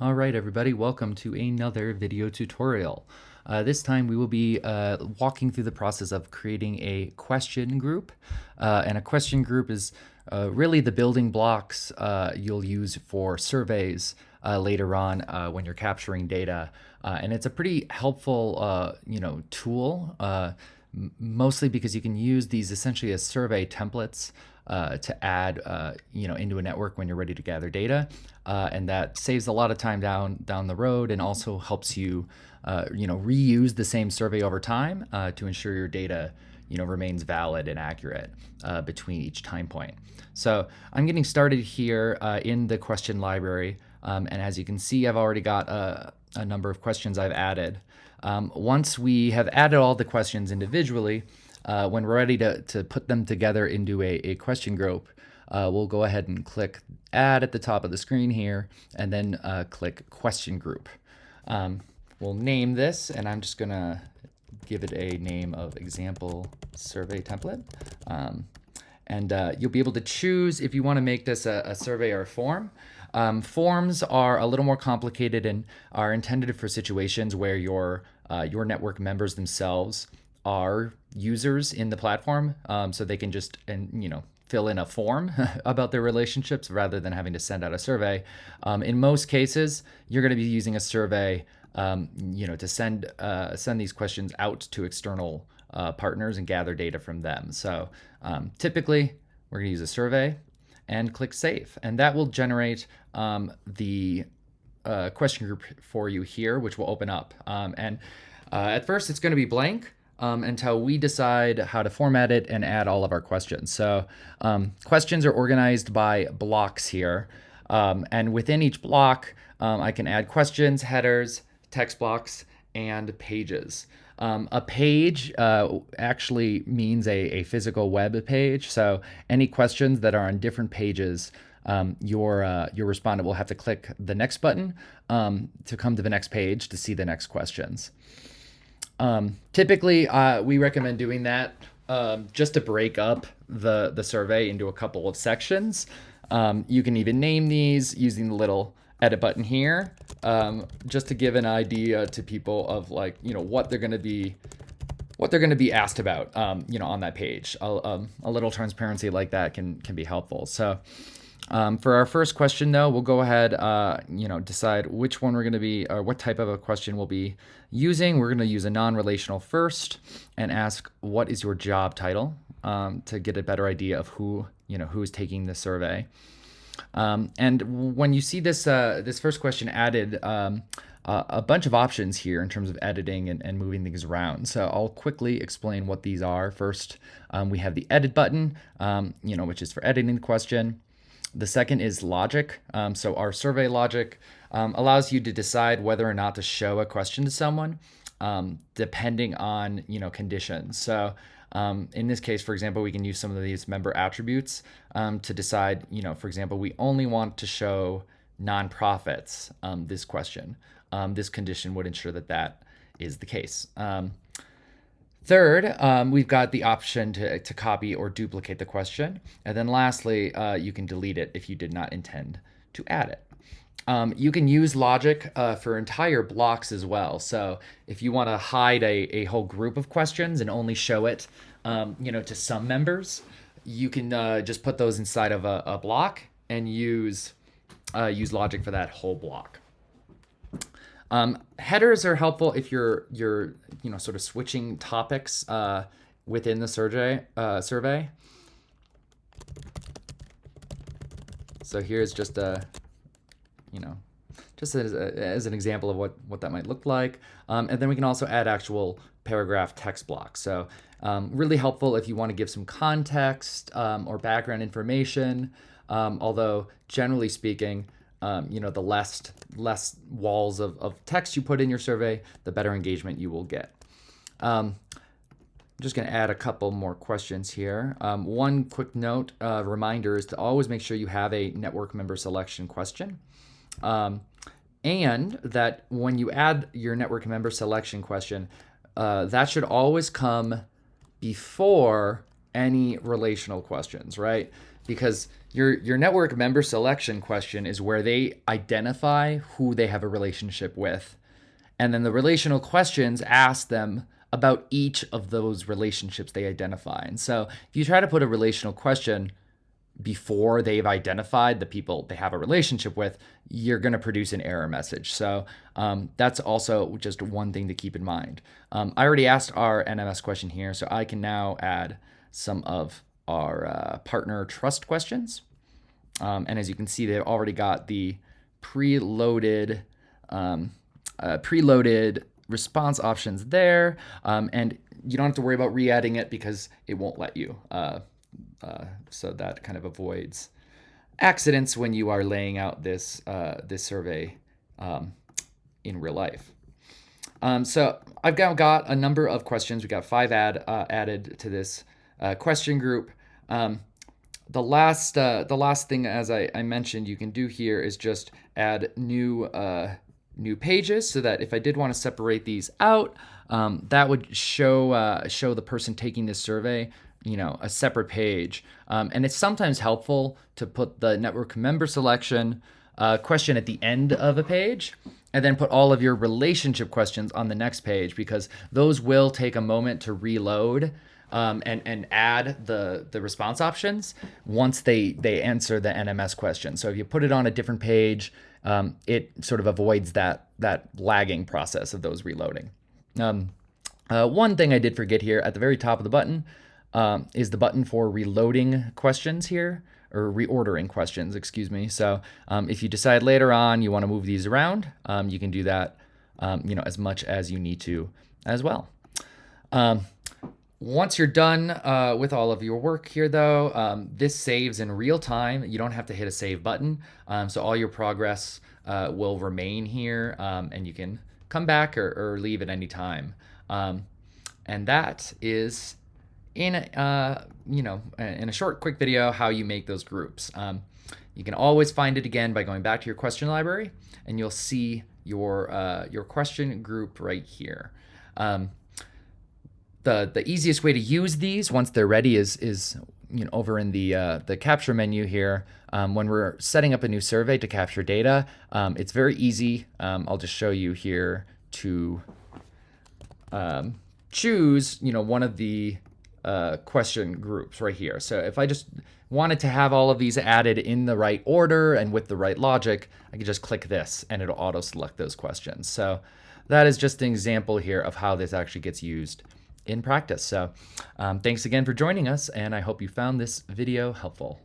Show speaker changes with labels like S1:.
S1: All right, everybody, welcome to another video tutorial. This time we will be walking through the process of creating a question group. And a question group is really the building blocks you'll use for surveys later on when you're capturing data. And it's a pretty helpful tool, mostly because you can use these essentially as survey templates to add into a network when you're ready to gather data, and that saves a lot of time down the road, and also helps you reuse the same survey over time to ensure your data remains valid and accurate between each time point. So I'm getting started here in the question library, and as you can see, I've already got a number of questions I've added. Once we have added all the questions individually, when we're ready to put them together into a question group, we'll go ahead and click Add at the top of the screen here, and then click Question Group. We'll name this, and I'm just going to give it a name of Example Survey Template. And you'll be able to choose if you want to make this a survey or a form. Forms are a little more complicated and are intended for situations where your network members themselves are users in the platform, so they can just fill in a form about their relationships rather than having to send out a survey. In most cases, you're going to be using a survey to send these questions out to external partners and gather data from them. So typically, we're going to use a survey and click Save, and that will generate the question group for you here, which will open up. And at first, it's going to be blank until we decide how to format it and add all of our questions. So questions are organized by blocks here, and within each block, I can add questions, headers, text blocks, and pages. A page actually means a physical web page. So any questions that are on different pages, your respondent will have to click the next button to come to the next page to see the next questions. Typically, we recommend doing that just to break up the survey into a couple of sections. You can even name these using the little edit button here, just to give an idea to people of what they're going to be asked about on that page. A little transparency like that can be helpful. So for our first question, though, we'll go ahead decide which one we're going to be, or what type of a question we'll be using. We're going to use a non-relational first and ask, what is your job title, to get a better idea of who is taking the survey. And when you see this first question added, a bunch of options here in terms of editing and moving things around. So I'll quickly explain what these are. First, we have the edit button, which is for editing the question. The second is logic. So our survey logic allows you to decide whether or not to show a question to someone, depending on conditions. So in this case, for example, we can use some of these member attributes to decide, for example, we only want to show nonprofits this question. This condition would ensure that is the case. Third, we've got the option to copy or duplicate the question. And then lastly, you can delete it if you did not intend to add it. You can use logic for entire blocks as well. So if you want to hide a whole group of questions and only show it to some members, you can just put those inside of a block and use logic for that whole block. Headers are helpful if you're sort of switching topics within the survey. So here's just as an example of what that might look like. And then we can also add actual paragraph text blocks. So really helpful if you want to give some context or background information. Although generally speaking, the less walls of text you put in your survey, the better engagement you will get. I'm just going to add a couple more questions here. One quick note, reminder is to always make sure you have a network member selection question. And that when you add your network member selection question, that should always come before any relational questions, right? because your network member selection question is where they identify who they have a relationship with. And then the relational questions ask them about each of those relationships they identify. And so if you try to put a relational question before they've identified the people they have a relationship with, you're going to produce an error message. So that's also just one thing to keep in mind. I already asked our NMS question here, so I can now add some of our partner trust questions. And as you can see, they've already got the preloaded response options there, and you don't have to worry about re-adding it because it won't let you. So that kind of avoids accidents when you are laying out this survey in real life. So I've now got a number of questions. We got 5 added to this question group. The last thing, as I mentioned, you can do here is just add new pages, so that if I did want to separate these out, that would show the person taking this survey, a separate page. And it's sometimes helpful to put the network member selection question at the end of a page, and then put all of your relationship questions on the next page, because those will take a moment to reload and add the response options once they answer the NMS question. So if you put it on a different page, it sort of avoids that lagging process of those reloading. One thing I did forget here at the very top of the button is the button for reloading questions here, or reordering questions, excuse me. So if you decide later on you want to move these around, you can do that as much as you need to as well. Once you're done with all of your work here, though, this saves in real time. You don't have to hit a save button. So all your progress will remain here, and you can come back or leave at any time. And that is in a short, quick video how you make those groups. You can always find it again by going back to your question library, and you'll see your question group right here. The easiest way to use these once they're ready is over in the capture menu here. When we're setting up a new survey to capture data, it's very easy. I'll just show you here to choose one of the question groups right here. So if I just wanted to have all of these added in the right order and with the right logic, I can just click this and it'll auto select those questions. So that is just an example here of how this actually gets used in practice. So thanks again for joining us, and I hope you found this video helpful.